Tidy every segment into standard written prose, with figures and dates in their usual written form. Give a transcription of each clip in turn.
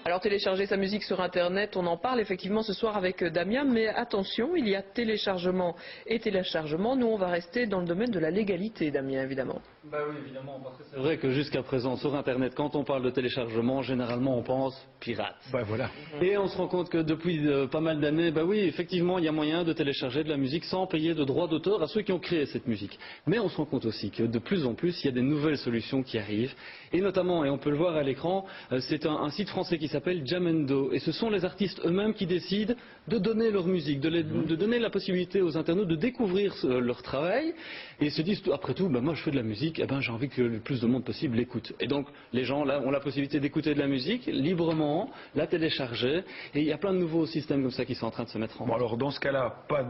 Alors télécharger sa musique sur Internet, on en parle effectivement ce soir avec Damien, mais attention, il y a téléchargement et téléchargement. Nous, on va rester dans le domaine de la légalité, Damien, évidemment. Bah oui, évidemment, parce que c'est vrai que jusqu'à présent, sur Internet, quand on parle de téléchargement, généralement on pense pirate. Bah voilà. Et on se rend compte que depuis pas mal d'années, bah oui, effectivement, il y a moyen de télécharger de la musique sans payer de droits d'auteur à ceux qui ont créé cette musique. Mais on se rend compte aussi que de plus en plus, il y a des nouvelles solutions qui arrivent. Et notamment, et on peut le voir à l'écran, c'est un site français qui s'appelle Jamendo. Et ce sont les artistes eux-mêmes qui décident de donner leur musique, de donner la possibilité aux internautes de découvrir leur travail. Et ils se disent, après tout, bah moi je fais de la musique, eh ben, j'ai envie que le plus de monde possible l'écoute. Et donc, les gens là ont la possibilité d'écouter de la musique librement, la télécharger. Et il y a plein de nouveaux systèmes comme ça qui sont en train de se mettre en place. Bon alors dans ce cas-là, pas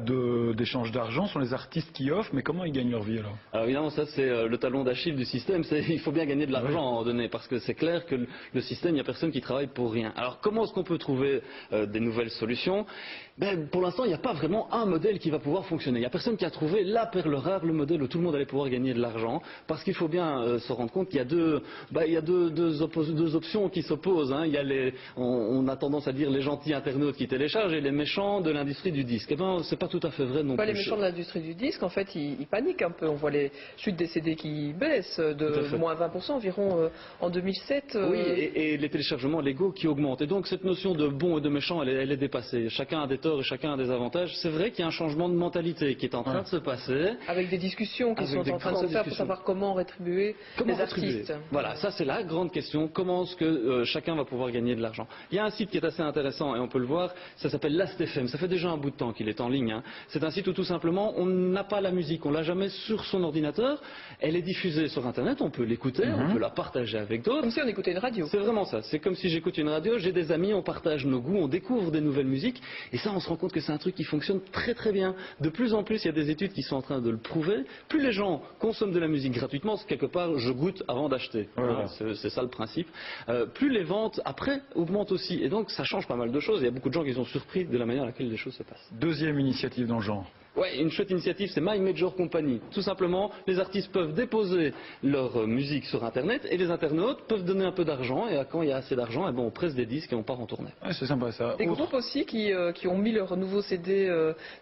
d'échange d'argent, ce sont les artistes qui offrent, mais comment ils gagnent leur vie alors? Alors évidemment, ça c'est le talon d'Achille du système, il faut bien gagner de l'argent à un moment donné, parce que c'est clair que le système, il n'y a personne qui travaille pour rien. Alors comment est-ce qu'on peut trouver des nouvelles solutions? Ben, pour l'instant, il n'y a pas vraiment un modèle qui va pouvoir fonctionner. Il n'y a personne qui a trouvé la perle rare, le modèle où tout le monde allait pouvoir gagner de l'argent, parce qu'il faut bien se rendre compte qu'il y a deux options qui s'opposent. Hein. Il y a on a tendance à dire les gentils internautes qui téléchargent et les méchants de l'industrie du disque. Eh ben, c'est pas tout à fait vrai non plus. Les méchants de l'industrie du disque, en fait, ils paniquent un peu. On voit les chutes des CD qui baissent de moins 20% environ en 2007. Oui, et les téléchargements légaux qui augmentent. Et donc cette notion de bon et de méchant, elle est dépassée. Chacun a des torts et chacun a des avantages. C'est vrai qu'il y a un changement de mentalité qui est en train de se passer. Avec des discussions qui sont en train de se faire pour savoir comment rétribuer les artistes. Voilà, ça c'est la grande question. Comment est-ce que chacun va pouvoir gagner de l'argent? Il y a un site qui est assez intéressant et on peut le voir, ça s'appelle Last.fm. Ça fait déjà un bout de temps qu'il est en ligne. Hein. C'est un site où tout simplement on n'a pas la musique, on l'a jamais sur son ordinateur. Elle est diffusée sur Internet, on peut l'écouter, on peut la partager avec d'autres. Comme si on écoutait une radio. C'est vraiment ça. C'est comme si j'écoute une radio, j'ai des amis, on partage nos goûts, on découvre des nouvelles musiques. Et ça, on se rend compte que c'est un truc qui fonctionne très très bien. De plus en plus, il y a des études qui sont en train de le prouver. Plus les gens consomment de la musique gratuitement, c'est quelque part, je goûte avant d'acheter. Hein, c'est ça le principe. Plus les ventes après augmentent aussi. Et donc, ça change pas mal de choses. Il y a beaucoup de gens qui sont surpris de la manière à laquelle les choses se passent. Deuxième initiative dans le genre. Ouais, une chouette initiative, c'est My Major Company. Tout simplement, les artistes peuvent déposer leur musique sur Internet et les internautes peuvent donner un peu d'argent. Et quand il y a assez d'argent, eh ben, on presse des disques et on part en tournée. Ouais, c'est sympa ça. Des groupes aussi qui ont mis leur nouveau CD,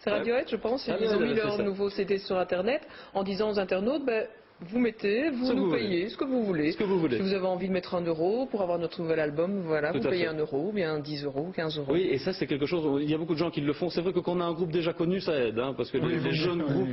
c'est Radiohead je pense, ils ont mis leur nouveau CD sur Internet en disant aux internautes, ben, vous mettez, vous nous payez ce que vous voulez. Ce que vous voulez. Si vous avez envie de mettre 1 euro pour avoir notre nouvel album, voilà, vous payez 1 euro, ou bien 10 euros, 15 euros. Oui, et ça c'est quelque chose, il y a beaucoup de gens qui le font. C'est vrai que quand on a un groupe déjà connu, ça aide, hein, parce que les jeunes groupes,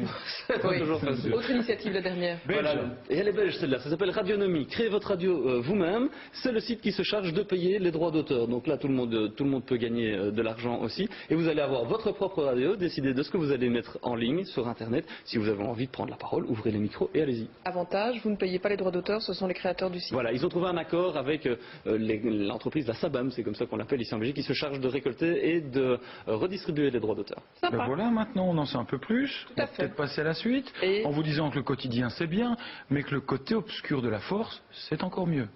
c'est pas toujours facile. Autre initiative, la dernière. Voilà. Et elle est belge celle-là, ça s'appelle Radionomie. Créez votre radio vous-même, c'est le site qui se charge de payer les droits d'auteur. Donc là, tout le monde peut gagner de l'argent aussi. Et vous allez avoir votre propre radio, décider de ce que vous allez mettre en ligne sur Internet. Si vous avez envie de prendre la parole, ouvrez les micros et allez-y. Avantage, vous ne payez pas les droits d'auteur, ce sont les créateurs du site. Voilà, ils ont trouvé un accord avec l'entreprise, la SABAM, c'est comme ça qu'on l'appelle ici en Belgique, qui se charge de récolter et de redistribuer les droits d'auteur. Ben voilà, maintenant on en sait un peu plus. On va peut-être passer à la suite, en vous disant que le quotidien c'est bien, mais que le côté obscur de la force, c'est encore mieux.